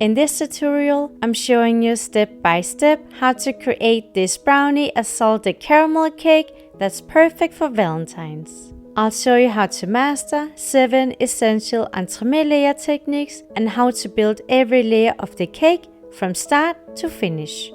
In this tutorial, I'm showing you step by step how to create this brownie, a salted caramel cake that's perfect for Valentine's. I'll show you how to master 7 essential entremet layer techniques and how to build every layer of the cake from start to finish.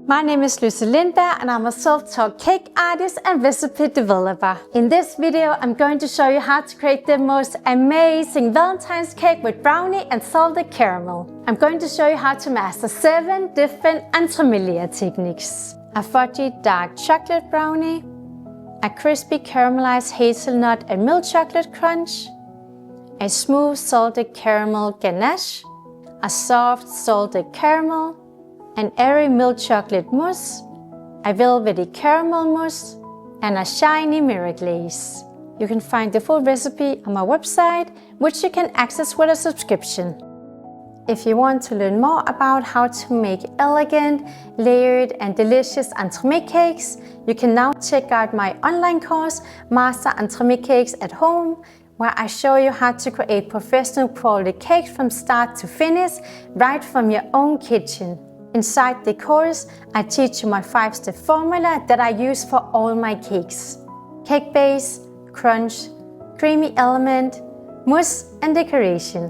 My name is Louise Lindberg and I'm a self-taught cake artist and recipe developer. In this video, I'm going to show you how to create the most amazing Valentine's cake with brownie and salted caramel. I'm going to show you how to master 7 different entremet layer techniques. A fudgy dark chocolate brownie, a crispy caramelized hazelnut and milk chocolate crunch, a smooth salted caramel ganache, a soft salted caramel, an airy milk chocolate mousse, a velvety caramel mousse, and a shiny mirror glaze. You can find the full recipe on my website, which you can access with a subscription. If you want to learn more about how to make elegant, layered, and delicious entremet cakes, you can now check out my online course, Master Entremet Cakes at Home, where I show you how to create professional quality cakes from start to finish, right from your own kitchen. Inside the course, I teach you my 5-step formula that I use for all my cakes. Cake base, crunch, creamy element, mousse, and decoration.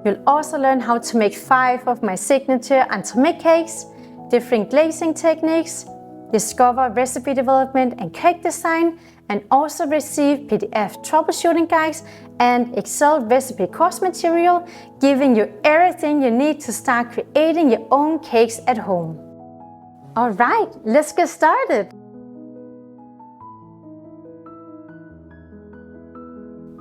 You'll also learn how to make 5 of my signature entremet cakes, different glazing techniques, discover recipe development and cake design, and also receive PDF troubleshooting guides and Excel recipe course material, giving you everything you need to start creating your own cakes at home. Alright, let's get started!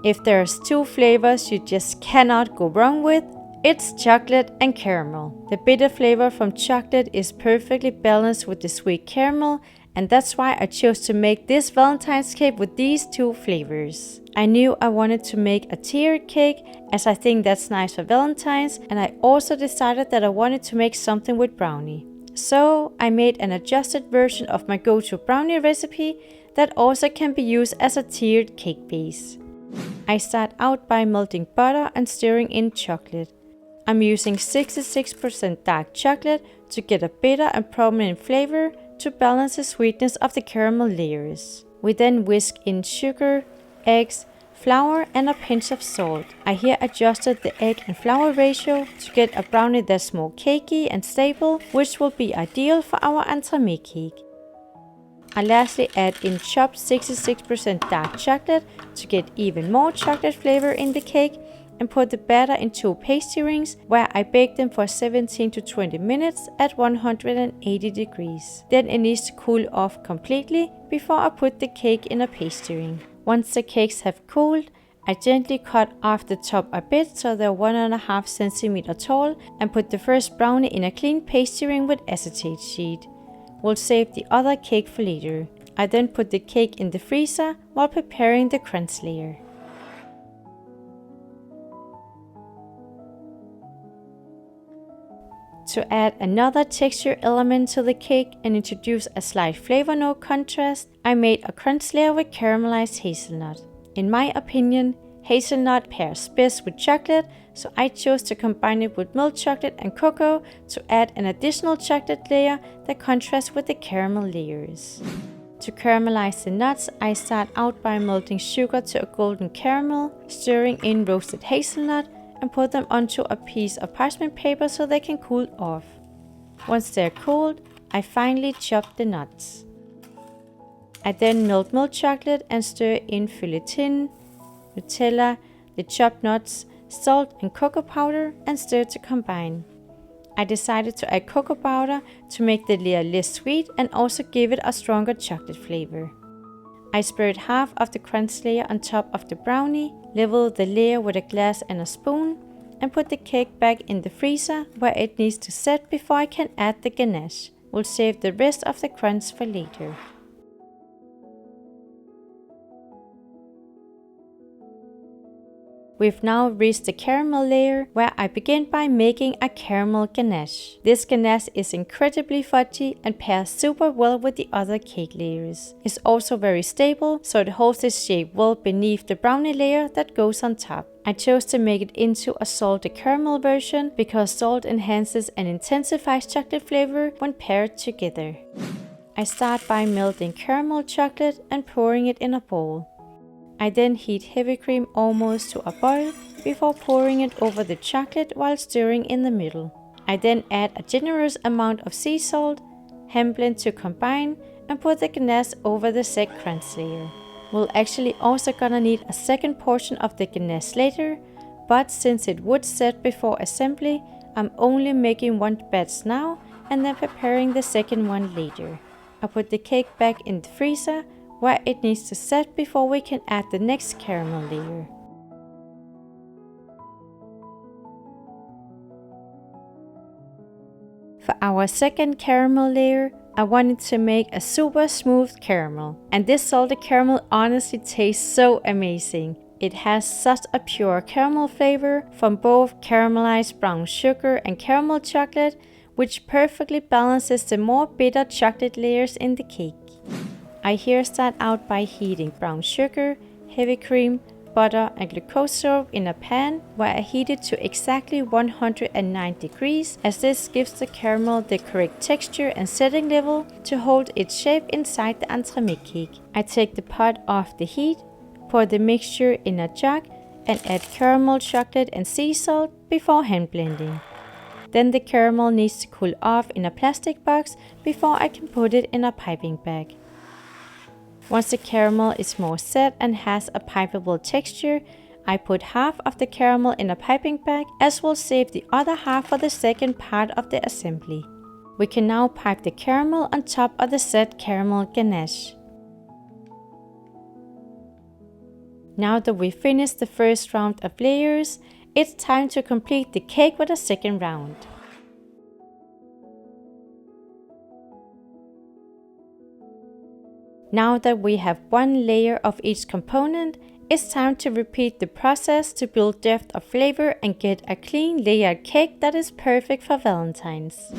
If there's 2 flavors you just cannot go wrong with, it's chocolate and caramel. The bitter flavor from chocolate is perfectly balanced with the sweet caramel, and that's why I chose to make this Valentine's cake with these 2 flavors. I knew I wanted to make a tiered cake, as I think that's nice for Valentine's, and I also decided that I wanted to make something with brownie. So I made an adjusted version of my go-to brownie recipe that also can be used as a tiered cake base. I start out by melting butter and stirring in chocolate. I'm using 66% dark chocolate to get a bitter and prominent flavor to balance the sweetness of the caramel layers. We then whisk in sugar, eggs, flour, and a pinch of salt. I here adjusted the egg and flour ratio to get a brownie that's more cakey and stable, which will be ideal for our entremet cake. I lastly add in chopped 66% dark chocolate to get even more chocolate flavor in the cake, and put the batter in 2 pastry rings where I bake them for 17 to 20 minutes at 180 degrees. Then it needs to cool off completely before I put the cake in a pastry ring. Once the cakes have cooled, I gently cut off the top a bit so they're 1.5 cm tall, and put the first brownie in a clean pastry ring with acetate sheet. We'll save the other cake for later. I then put the cake in the freezer while preparing the crunch layer. To add another texture element to the cake and introduce a slight flavor note contrast, I made a crunch layer with caramelized hazelnut. In my opinion, hazelnut pairs best with chocolate, so I chose to combine it with milk chocolate and cocoa to add an additional chocolate layer that contrasts with the caramel layers. To caramelize the nuts, I start out by melting sugar to a golden caramel, stirring in roasted hazelnut, and put them onto a piece of parchment paper so they can cool off. Once they're cooled, I finely chop the nuts. I then melt milk chocolate and stir in feuilletine, Nutella, the chopped nuts, salt and cocoa powder, and stir to combine. I decided to add cocoa powder to make the layer less sweet and also give it a stronger chocolate flavor. I spread half of the crunch layer on top of the brownie, level the layer with a glass and a spoon, and put the cake back in the freezer where it needs to set before I can add the ganache. We'll save the rest of the crunch for later. We've now reached the caramel layer, where I begin by making a caramel ganache. This ganache is incredibly fudgy and pairs super well with the other cake layers. It's also very stable, so it holds its shape well beneath the brownie layer that goes on top. I chose to make it into a salted caramel version because salt enhances and intensifies chocolate flavor when paired together. I start by melting caramel chocolate and pouring it in a bowl. I then heat heavy cream almost to a boil before pouring it over the chocolate while stirring in the middle. I then add a generous amount of sea salt, hand blend to combine, and put the ganache over the set crunch layer. We're actually also gonna need a second portion of the ganache later, but since it would set before assembly, I'm only making one batch now and then preparing the second one later. I put the cake back in the freezer, where it needs to set before we can add the next caramel layer. For our second caramel layer, I wanted to make a super smooth caramel, and this salted caramel honestly tastes so amazing. It has such a pure caramel flavor from both caramelized brown sugar and caramel chocolate, which perfectly balances the more bitter chocolate layers in the cake. I here start out by heating brown sugar, heavy cream, butter and glucose syrup in a pan, where I heat it to exactly 109 degrees, as this gives the caramel the correct texture and setting level to hold its shape inside the entremet cake. I take the pot off the heat, pour the mixture in a jug and add caramel chocolate and sea salt before hand blending. Then the caramel needs to cool off in a plastic box before I can put it in a piping bag. Once the caramel is more set and has a pipeable texture, I put half of the caramel in a piping bag, as we'll save the other half for the second part of the assembly. We can now pipe the caramel on top of the set caramel ganache. Now that we've finished the first round of layers, it's time to complete the cake with a second round. Now that we have one layer of each component, it's time to repeat the process to build depth of flavor and get a clean layered cake that is perfect for Valentine's.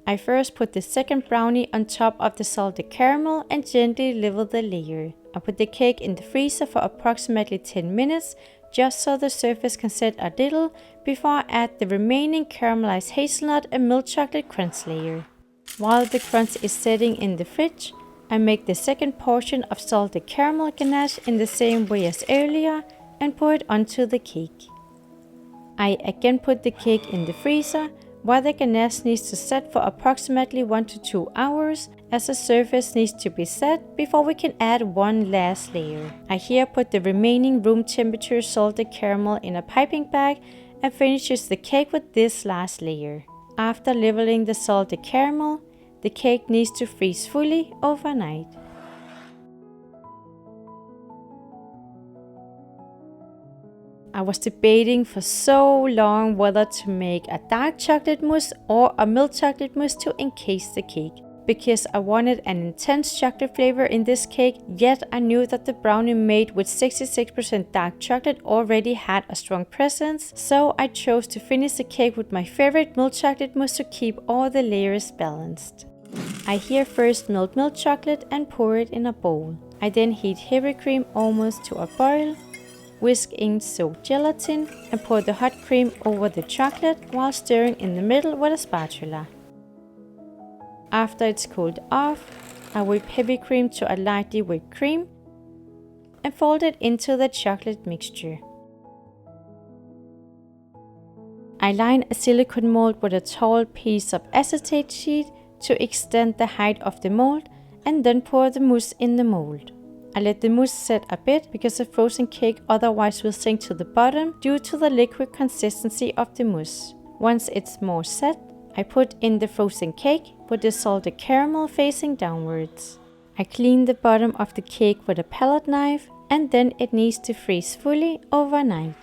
I first put the second brownie on top of the salted caramel and gently level the layer. I put the cake in the freezer for approximately 10 minutes, just so the surface can set a little, before I add the remaining caramelized hazelnut and milk chocolate crunch layer. While the crunch is setting in the fridge, I make the second portion of salted caramel ganache in the same way as earlier and pour it onto the cake. I again put the cake in the freezer, while the ganache needs to set for approximately 1 to 2 hours, as the surface needs to be set before we can add one last layer. I here put the remaining room temperature salted caramel in a piping bag and finishes the cake with this last layer. After leveling the salted caramel, the cake needs to freeze fully overnight. I was debating for so long whether to make a dark chocolate mousse or a milk chocolate mousse to encase the cake, because I wanted an intense chocolate flavor in this cake, yet I knew that the brownie made with 66% dark chocolate already had a strong presence, so I chose to finish the cake with my favorite milk chocolate mousse to keep all the layers balanced. I here first melt milk chocolate and pour it in a bowl. I then heat heavy cream almost to a boil, whisk in soaked gelatin and pour the hot cream over the chocolate while stirring in the middle with a spatula. After it's cooled off, I whip heavy cream to a lightly whipped cream and fold it into the chocolate mixture. I line a silicone mold with a tall piece of acetate sheet to extend the height of the mold, and then pour the mousse in the mold. I let the mousse set a bit because the frozen cake otherwise will sink to the bottom due to the liquid consistency of the mousse. Once it's more set, I put in the frozen cake with the salted caramel facing downwards. I clean the bottom of the cake with a palette knife, and then it needs to freeze fully overnight.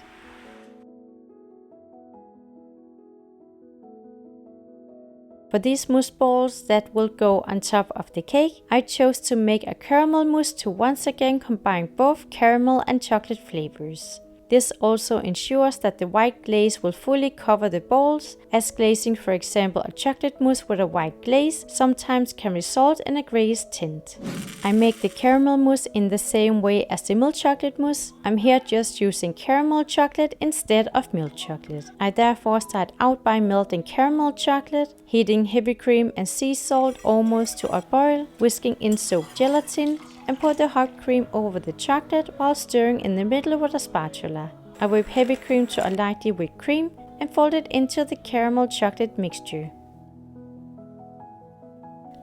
For these mousse balls that will go on top of the cake, I chose to make a caramel mousse to once again combine both caramel and chocolate flavors. This also ensures that the white glaze will fully cover the balls, as glazing, for example a chocolate mousse with a white glaze, sometimes can result in a grayish tint. I make the caramel mousse in the same way as the milk chocolate mousse. I'm here just using caramel chocolate instead of milk chocolate. I therefore start out by melting caramel chocolate, heating heavy cream and sea salt almost to a boil, whisking in soaked gelatin, and pour the hot cream over the chocolate while stirring in the middle with a spatula. I whip heavy cream to a lightly whipped cream and fold it into the caramel chocolate mixture.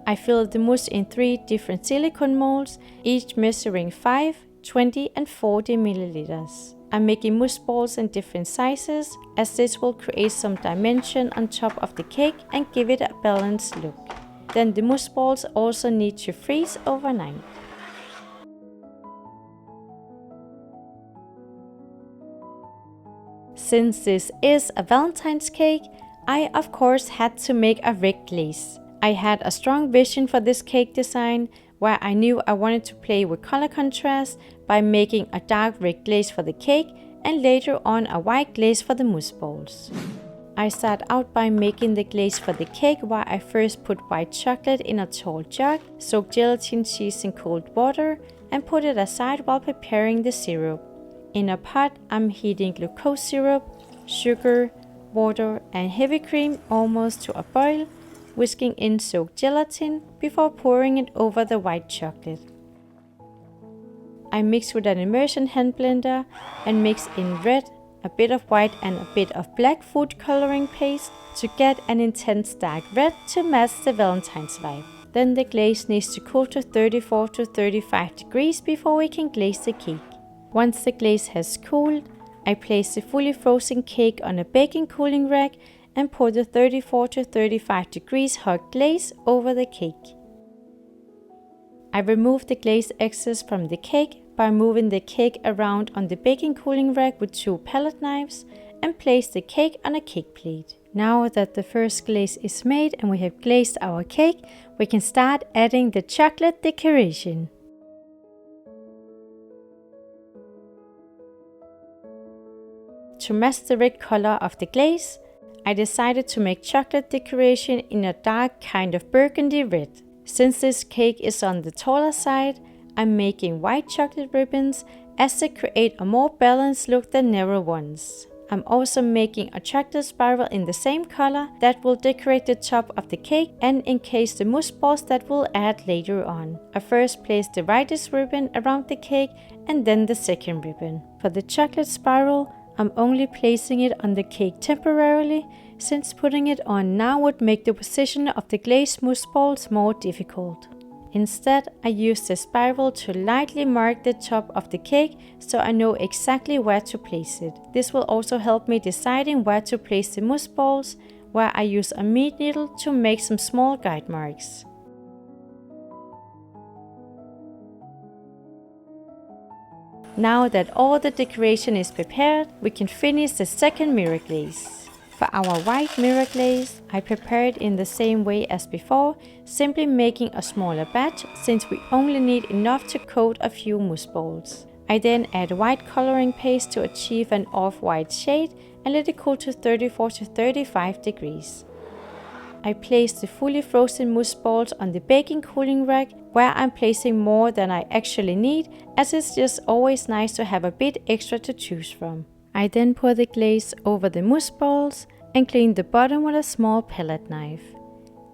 I fill the mousse in 3 different silicone molds, each measuring 5, 20 and 40 milliliters. I'm making mousse balls in different sizes, as this will create some dimension on top of the cake and give it a balanced look. Then the mousse balls also need to freeze overnight. Since this is a Valentine's cake, I of course had to make a red glaze. I had a strong vision for this cake design, where I knew I wanted to play with color contrast by making a dark red glaze for the cake and later on a white glaze for the mousse balls. I start out by making the glaze for the cake, where I first put white chocolate in a tall jug, soak gelatin cheese in cold water and put it aside while preparing the syrup. In a pot, I'm heating glucose syrup, sugar, water and heavy cream almost to a boil, whisking in soaked gelatin before pouring it over the white chocolate. I mix with an immersion hand blender and mix in red, a bit of white and a bit of black food coloring paste to get an intense dark red to match the Valentine's vibe. Then the glaze needs to cool to 34 to 35 degrees before we can glaze the cake. Once the glaze has cooled, I place the fully frozen cake on a baking cooling rack and pour the 34 to 35 degrees hot glaze over the cake. I remove the glaze excess from the cake by moving the cake around on the baking cooling rack with 2 palette knives and place the cake on a cake plate. Now that the first glaze is made and we have glazed our cake, we can start adding the chocolate decoration. To match the red color of the glaze, I decided to make chocolate decoration in a dark kind of burgundy red. Since this cake is on the taller side, I'm making white chocolate ribbons as they create a more balanced look than narrow ones. I'm also making a chocolate spiral in the same color that will decorate the top of the cake and encase the mousse balls that we'll add later on. I first place the widest ribbon around the cake and then the second ribbon. For the chocolate spiral, I'm only placing it on the cake temporarily, since putting it on now would make the position of the glazed mousse balls more difficult. Instead, I use the spiral to lightly mark the top of the cake so I know exactly where to place it. This will also help me deciding where to place the mousse balls, where I use a meat needle to make some small guide marks. Now that all the decoration is prepared, we can finish the second mirror glaze. For our white mirror glaze, I prepare it in the same way as before, simply making a smaller batch since we only need enough to coat a few mousse balls. I then add white coloring paste to achieve an off-white shade and let it cool to 34 to 35 degrees. I place the fully frozen mousse balls on the baking cooling rack, where I'm placing more than I actually need, as it's just always nice to have a bit extra to choose from. I then pour the glaze over the mousse balls and clean the bottom with a small palette knife.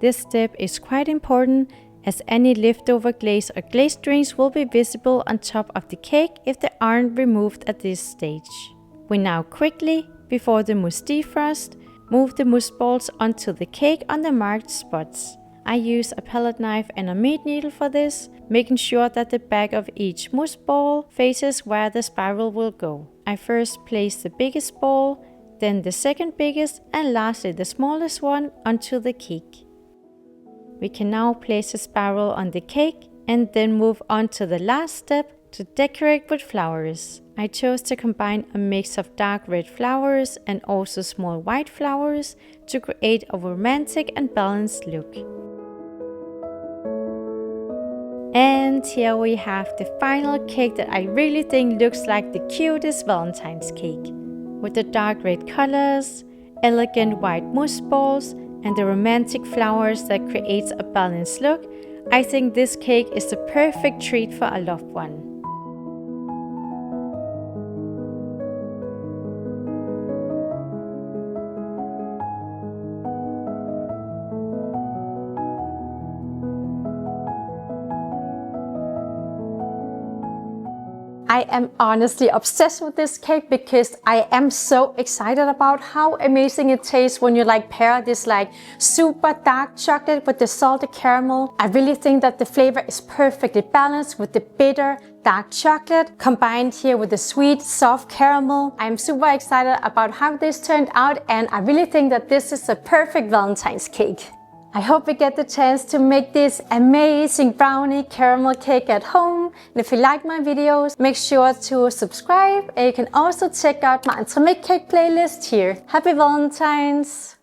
This step is quite important, as any leftover glaze or glaze strings will be visible on top of the cake if they aren't removed at this stage. We now quickly, before the mousse defrost, move the mousse balls onto the cake on the marked spots. I use a palette knife and a meat needle for this, making sure that the back of each mousse ball faces where the spiral will go. I first place the biggest ball, then the second biggest and lastly the smallest one onto the cake. We can now place the spiral on the cake and then move on to the last step to decorate with flowers. I chose to combine a mix of dark red flowers and also small white flowers to create a romantic and balanced look. And here we have the final cake that I really think looks like the cutest Valentine's cake. With the dark red colors, elegant white mousse balls, and the romantic flowers that creates a balanced look, I think this cake is the perfect treat for a loved one. I am honestly obsessed with this cake because I am so excited about how amazing it tastes when you pair this super dark chocolate with the salted caramel. I really think that the flavor is perfectly balanced with the bitter dark chocolate combined here with the sweet soft caramel. I'm super excited about how this turned out, and I really think that this is a perfect Valentine's cake. I hope you get the chance to make this amazing brownie caramel cake at home. And if you like my videos, make sure to subscribe, and you can also check out my Entremet cake playlist here. Happy Valentine's!